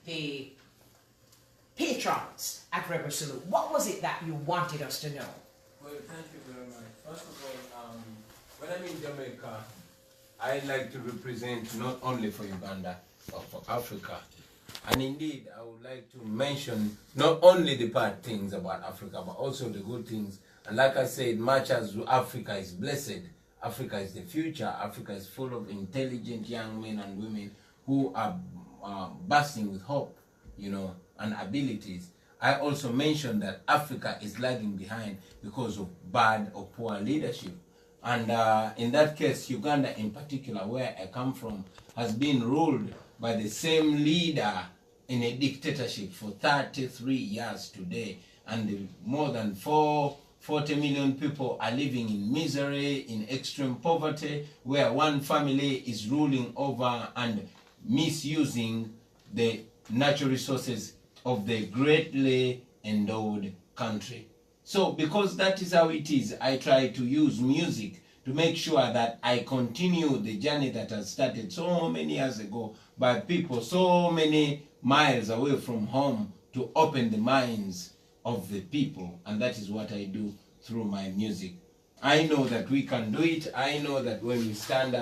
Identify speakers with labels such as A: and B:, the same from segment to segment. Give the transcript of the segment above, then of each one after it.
A: the patrons at Rebel Salute. What was it that you wanted us to know?
B: Well, thank you very much. First of all, when I'm in Jamaica, I like to represent not only for Uganda, but for Africa. And indeed, I would like to mention not only the bad things about Africa, but also the good things. And like I said, much as Africa is blessed, Africa is the future, Africa is full of intelligent young men and women who are bursting with hope, you know, and abilities. I also mentioned that Africa is lagging behind because of bad or poor leadership. And in that case, Uganda in particular, where I come from, has been ruled by the same leader in a dictatorship for 33 years today. And more than 40 million people are living in misery, in extreme poverty, where one family is ruling over and misusing the natural resources of the greatly endowed country. So because that is how it is, I try to use music to make sure that I continue the journey that has started so many years ago by people so many miles away from home to open the minds of the people. And that is what I do through my music. I know that we can do it. I know that when we stand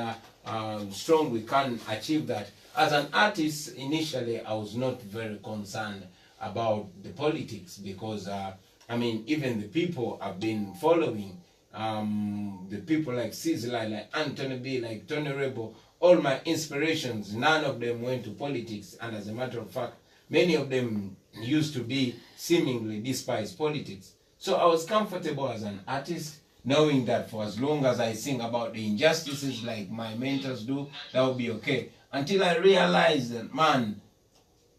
B: strong, we can achieve that. As an artist, initially, I was not very concerned about the politics because, I mean, even the people I've been following, the people like Sizzla, like Anthony B, like Tony Rebel, all my inspirations, none of them went to politics. And as a matter of fact, many of them used to be seemingly despise politics. So I was comfortable as an artist, knowing that for as long as I sing about the injustices like my mentors do, that will be okay. Until I realized that, man,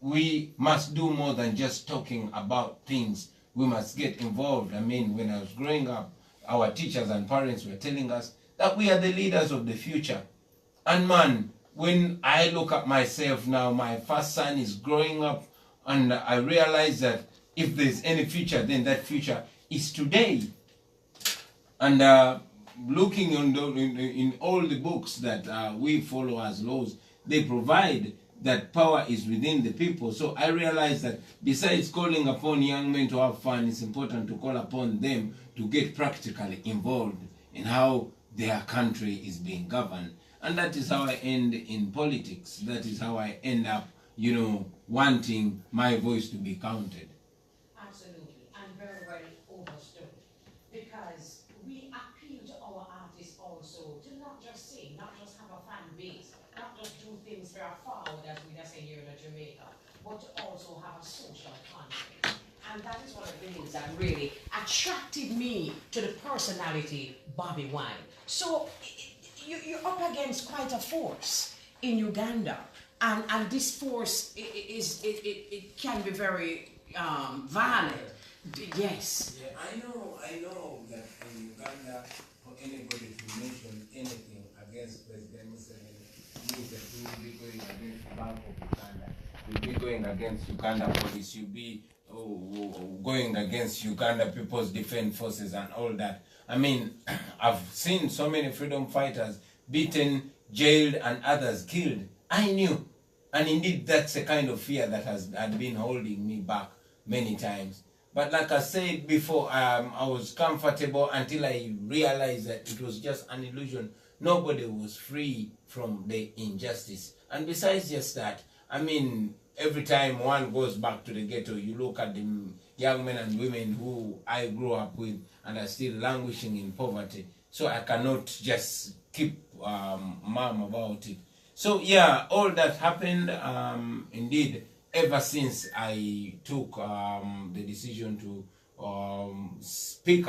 B: we must do more than just talking about things. We must get involved. I mean, when I was growing up, our teachers and parents were telling us that we are the leaders of the future. And man, when I look at myself now, my first son is growing up, and I realize that if there's any future, then that future is today. And looking in all the books that we follow as laws, they provide that power is within the people. So I realize that besides calling upon young men to have fun, it's important to call upon them to get practically involved in how their country is being governed. And that is how I end in politics. That is how I end up, you know, wanting my voice to be counted.
A: Absolutely, and very, very understood. Because we appeal to our artists also to not just sing, not just have a fan base, not just do things very forward as we just say here in Jamaica, but to also have a social content. And that is one of the things that really attracted me to the personality Bobi Wine. So you're up against quite a force in Uganda, and this force it can be very violent. Yes.
B: Yeah, I know that in Uganda, for anybody to mention anything against President Museveni, means that we will be going against the Bank of Uganda. We'll be going against Uganda police. You'll be going against Uganda People's Defense Forces and all that. I mean, I've seen so many freedom fighters beaten, jailed, and others killed. I knew. And indeed, that's a kind of fear that had been holding me back many times. But like I said before, I was comfortable until I realized that it was just an illusion. Nobody was free from the injustice. And besides just that, I mean, every time one goes back to the ghetto, you look at the young men and women who I grew up with and are still languishing in poverty. So I cannot just keep mum about it. So yeah, all that happened, indeed, ever since I took the decision to speak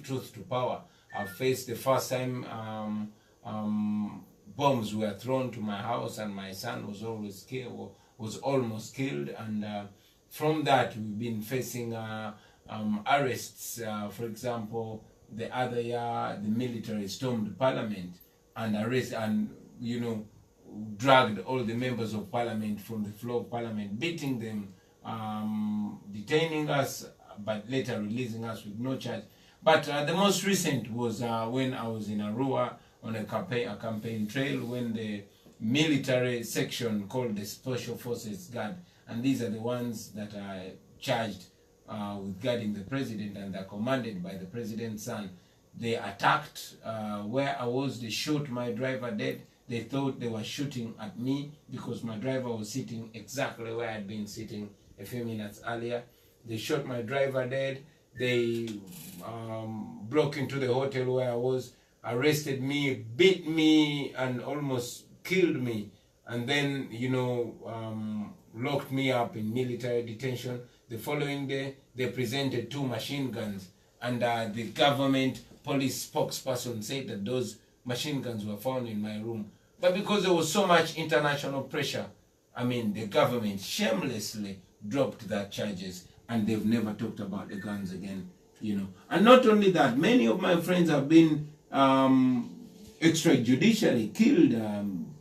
B: truth to power. I faced the first time bombs were thrown to my house, and my son was almost killed. And from that, we've been facing arrests. For example, the other year, the military stormed Parliament and dragged all the members of Parliament from the floor of Parliament, beating them, detaining us, but later releasing us with no charge. But the most recent was when I was in Arua on a campaign trail when the military section called the Special Forces Guard, and these are the ones that are charged with guarding the president, and they're commanded by the president's son. They attacked where I was. They shot my driver dead. They thought they were shooting at me because my driver was sitting exactly where I had been sitting a few minutes earlier. They shot my driver dead. They broke into the hotel where I was, arrested me, beat me, and almost killed me. And then, you know, locked me up in military detention. The following day, they presented 2 machine guns, and the government police spokesperson said that those machine guns were found in my room. But because there was so much international pressure, I mean, the government shamelessly dropped that charges, and they've never talked about the guns again, you know. And not only that, many of my friends have been extrajudicially killed.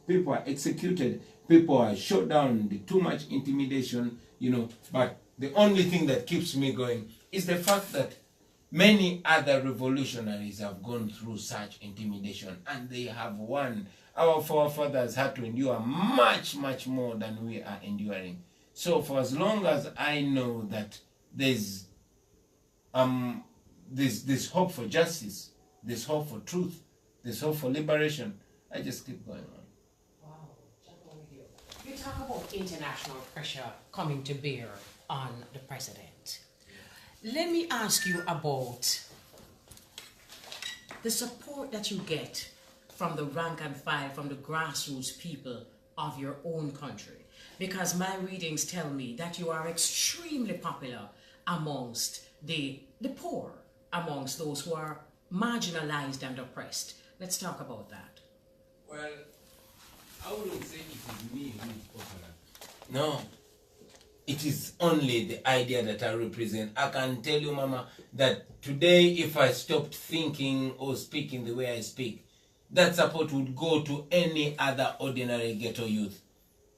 B: People are executed, people are shot down, too much intimidation, you know. But the only thing that keeps me going is the fact that many other revolutionaries have gone through such intimidation and they have won. Our forefathers had to endure much, much more than we are enduring. So for as long as I know that there's hope for justice, there's hope for truth, there's hope for liberation, I just keep going on.
A: Wow, you talk about international pressure coming to bear on the president. Let me ask you about the support that you get from the rank and file, from the grassroots people of your own country. Because my readings tell me that you are extremely popular amongst the poor, amongst those who are marginalized and oppressed. Let's talk about that.
B: Well, I wouldn't say it is me who is popular. No. It is only the idea that I represent. I can tell you, Mama, that today if I stopped thinking or speaking the way I speak, that support would go to any other ordinary ghetto youth.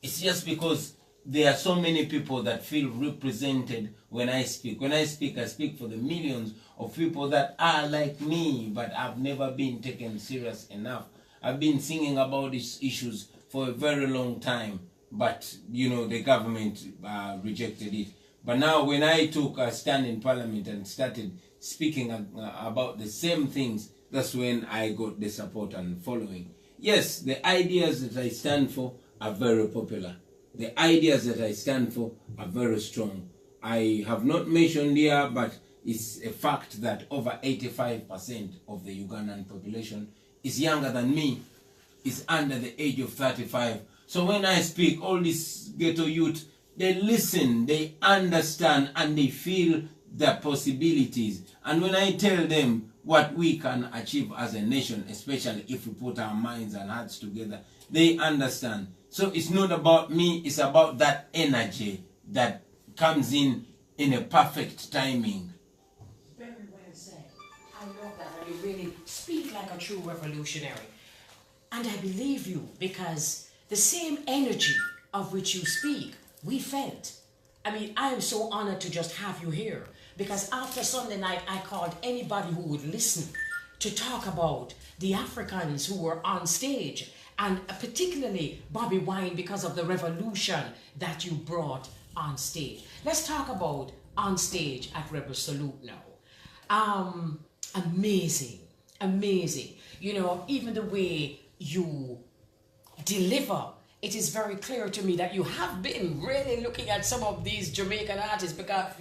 B: It's just because there are so many people that feel represented when I speak. When I speak for the millions of people that are like me, but I've never been taken serious enough. I've been singing about these issues for a very long time, but, you know, the government rejected it. But now when I took a stand in Parliament and started speaking about the same things, that's when I got the support and following. Yes, the ideas that I stand for are very popular. The ideas that I stand for are very strong. I have not mentioned here, but it's a fact that over 85% of the Ugandan population is younger than me, is under the age of 35. So when I speak, all these ghetto youth, they listen, they understand, and they feel the possibilities. And when I tell them what we can achieve as a nation, especially if we put our minds and hearts together, they understand. So it's not about me, it's about that energy that comes in a perfect timing.
A: Very well said. I love that, and you really speak like a true revolutionary. And I believe you, because the same energy of which you speak, we felt. I mean, I am so honored to just have you here, because after Sunday night, I called anybody who would listen to talk about the Africans who were on stage, and particularly Bobi Wine, because of the revolution that you brought on stage. Let's talk about on stage at Rebel Salute now. Amazing, amazing. You know, even the way you deliver, it is very clear to me that you have been really looking at some of these Jamaican artists, because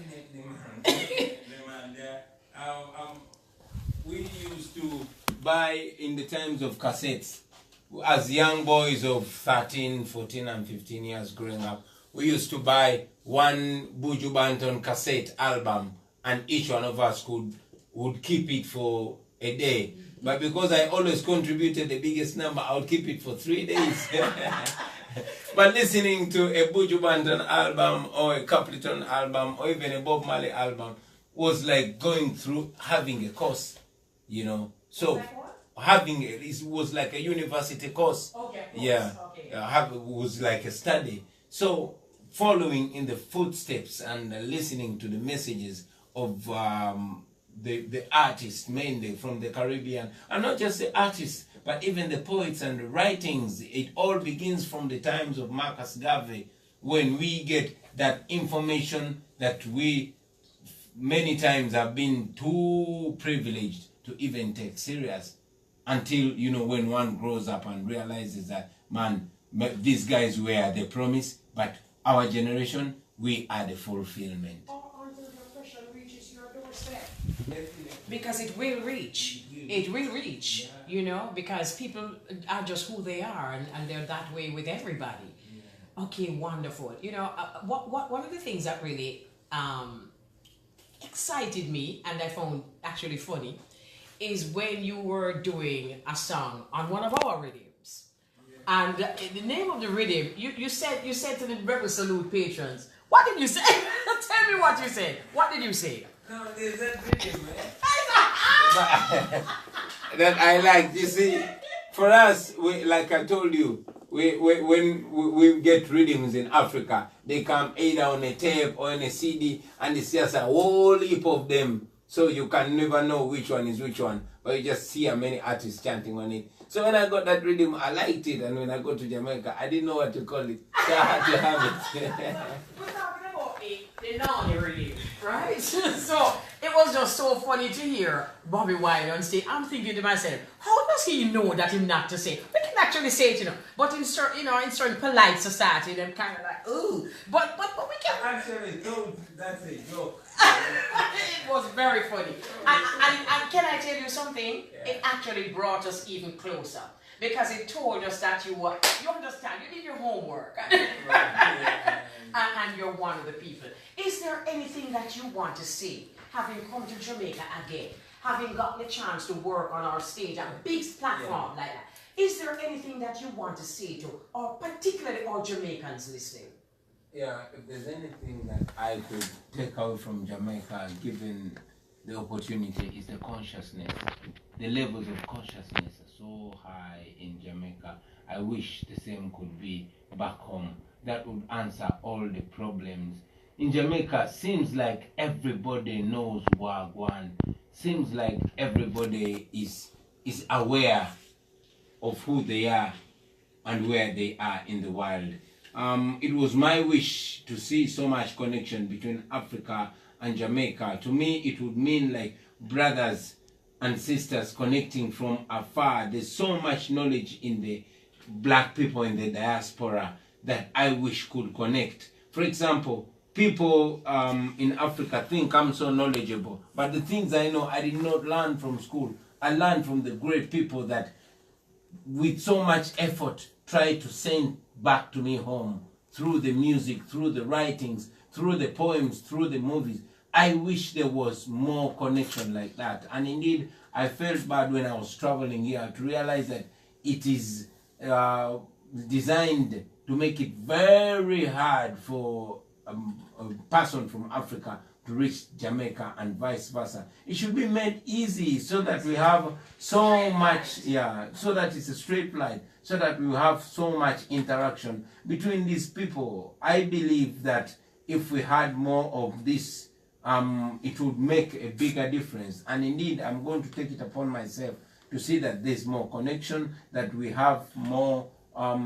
B: we used to buy in the times of cassettes. As young boys of 13, 14 and 15 years growing up, we used to buy one Buju Banton cassette album, and each one of us would keep it for a day. But because I always contributed the biggest number, I would keep it for 3 days. But listening to a Buju Banton album or a Capleton album or even a Bob Marley album was like going through having a course, you know. So having it was like a university course.
A: Okay,
B: yeah,
A: okay.
B: It was like a study. So following in the footsteps and listening to the messages of the artists, mainly from the Caribbean, and not just the artists, but even the poets and the writings, it all begins from the times of Marcus Garvey, when we get that information that we many times have been too privileged to even take serious, until, you know, when one grows up and realizes that, man, these guys were the promise, but our generation, we are the fulfillment.
A: Or until the oppression reaches your doorstep. Because it will reach. It will reach, you know, because people are just who they are, and they're that way with everybody. Yeah. Okay, wonderful. You know, one of the things that really excited me, and I found actually funny, is when you were doing a song on one of our rhythms. Yeah. And the name of the rhythm, you said to the Rebel Salute patrons, what did you say? Tell me what you said. What did you say?
B: No, there's that rhythm, man. That I like. You see, for us, like I told you, when we get rhythms in Africa, they come either on a tape or on a CD, and it's just a whole heap of them. So you can never know which one is which one, but you just see how many artists chanting on it. So when I got that rhythm, I liked it, and when I go to Jamaica, I didn't know what to call it, so I had to have it.
A: We're talking about the Nani rhythm, right? So it was just so funny to hear Bobi Wine on stage. I'm thinking to myself, how does he know that him not to say? We can actually say it, you know, but in certain, in certain polite society, they're kind of like, ooh, but we can.
B: Actually, that's a joke.
A: It was very funny. And can I tell you something? Yeah. It actually brought us even closer, because it told us that you understand, you did your homework.
B: Right.
A: And you're one of the people. Is there anything that you want to see, having come to Jamaica again, having gotten a chance to work on our stage, a big platform like that? Is there anything that you want to say to, or particularly our Jamaicans listening?
B: Yeah, if there's anything that I could take out from Jamaica, given the opportunity, is the consciousness. The levels of consciousness are so high in Jamaica. I wish the same could be back home. That would answer all the problems. In Jamaica, seems like everybody knows Wagwan. Seems like everybody is aware of who they are and where they are in the world. It was my wish to see so much connection between Africa and Jamaica. To me, it would mean like brothers and sisters connecting from afar. There's so much knowledge in the black people in the diaspora that I wish could connect. For example, people in Africa think I'm so knowledgeable, but the things I know, I did not learn from school. I learned from the great people that with so much effort try to send back to me home through the music, through the writings, through the poems, through the movies. I wish there was more connection like that. And indeed, I felt bad when I was traveling here to realize that it is designed to make it very hard for a person from Africa to reach Jamaica and vice versa. It should be made easy so that we have so much, so that it's a straight line, so that we have so much interaction between these people. I believe that if we had more of this, it would make a bigger difference. And indeed, I'm going to take it upon myself to see that there's more connection, that we have more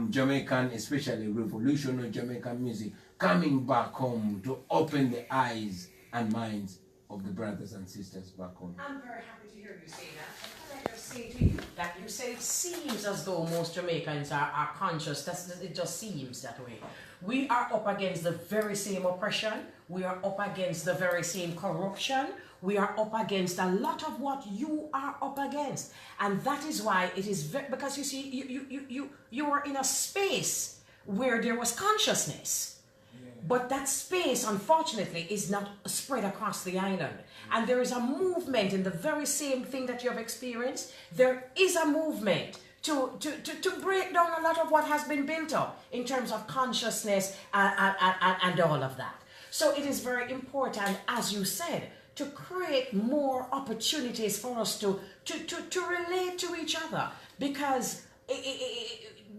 B: Jamaican, especially revolutionary Jamaican music, coming back home to open the eyes and minds of the brothers and sisters back home.
A: I'm very happy to hear you say that. And can I just say to you that you say it seems as though most Jamaicans are conscious. It just seems that way. We are up against the very same oppression. We are up against the very same corruption. We are up against a lot of what you are up against. And that is why it is because you see, you were in a space where there was consciousness. But that space, unfortunately, is not spread across the island. And there is a movement in the very same thing that you have experienced. There is a movement to break down a lot of what has been built up in terms of consciousness and all of that. So it is very important, as you said, to create more opportunities for us to relate to each other, because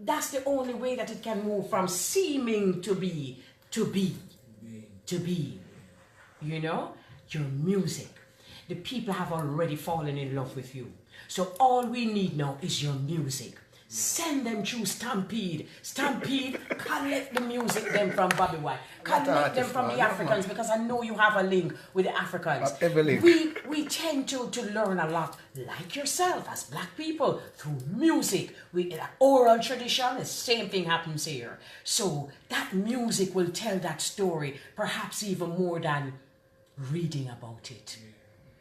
A: that's the only way that it can move from seeming to be to be. You know, your music. The people have already fallen in love with you.
C: So all we need now is your music. Send them through Stampede. Stampede, collect the music them from Bobby White. Collect them from the Africans, because I know you have a link with the Africans. We tend to learn a lot, like yourself, as black people, through music. Oral tradition, the same thing happens here. So that music will tell that story, perhaps even more than reading about it.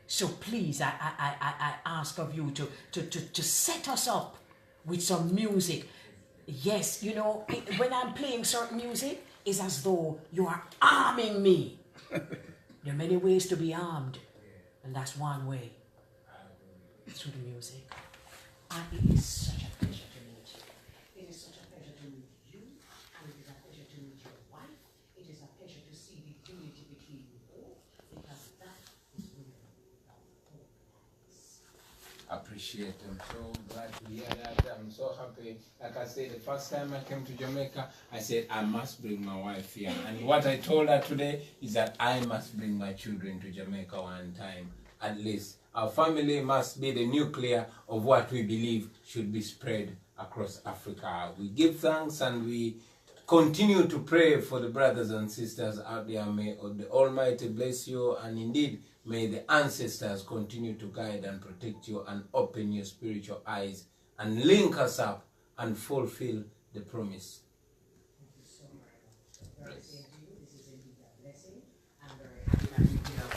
C: So please, I ask of you to set us up with some music. Yes, you know, when I'm playing certain music, it's as though you are arming me. There are many ways to be armed, and that's one way, through the music. And it is such a pleasure to meet you. It is such a pleasure to meet you, and it is a pleasure to meet your wife. It is a pleasure to see the unity between you both, because that is really
B: Appreciate. I'm so glad to hear that. I'm so happy. Like I said, the first time I came to Jamaica, I said I must bring my wife here. And what I told her today is that I must bring my children to Jamaica one time, at least. Our family must be the nuclear of what we believe should be spread across Africa. We give thanks and we continue to pray for the brothers and sisters out there. May the Almighty bless you, and indeed, may the ancestors continue to guide and protect you and open your spiritual eyes and link us up and fulfill the promise.
A: Thank you so much. Very same to you. This is indeed a blessing. I'm very happy that we could have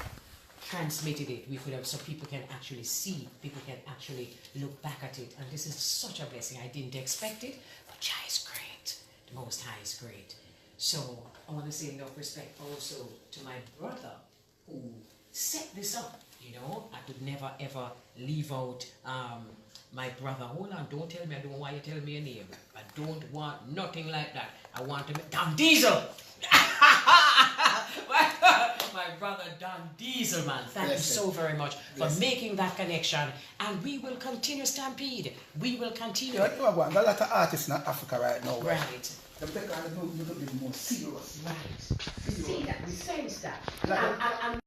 A: transmitted it. We could have, so people can actually see, people can actually look back at it. And this is such a blessing. I didn't expect it, but Jah is great. The Most High is great. So I want to say enough respect also to my brother who set this up. You know, I could never ever leave out my brother. Hold on, don't tell me. I don't want you to tell me a name. I don't want nothing like that. I want to make Don Diesel. My brother Don Diesel, man. Thank you so very much for making that connection. And we will continue Stampede. We will continue.
D: But you know what? There are a lot of artists in Africa right now.
A: Right.
D: They take on a little bit more serious.
A: Right. We see that. We sense that.
D: Like
A: and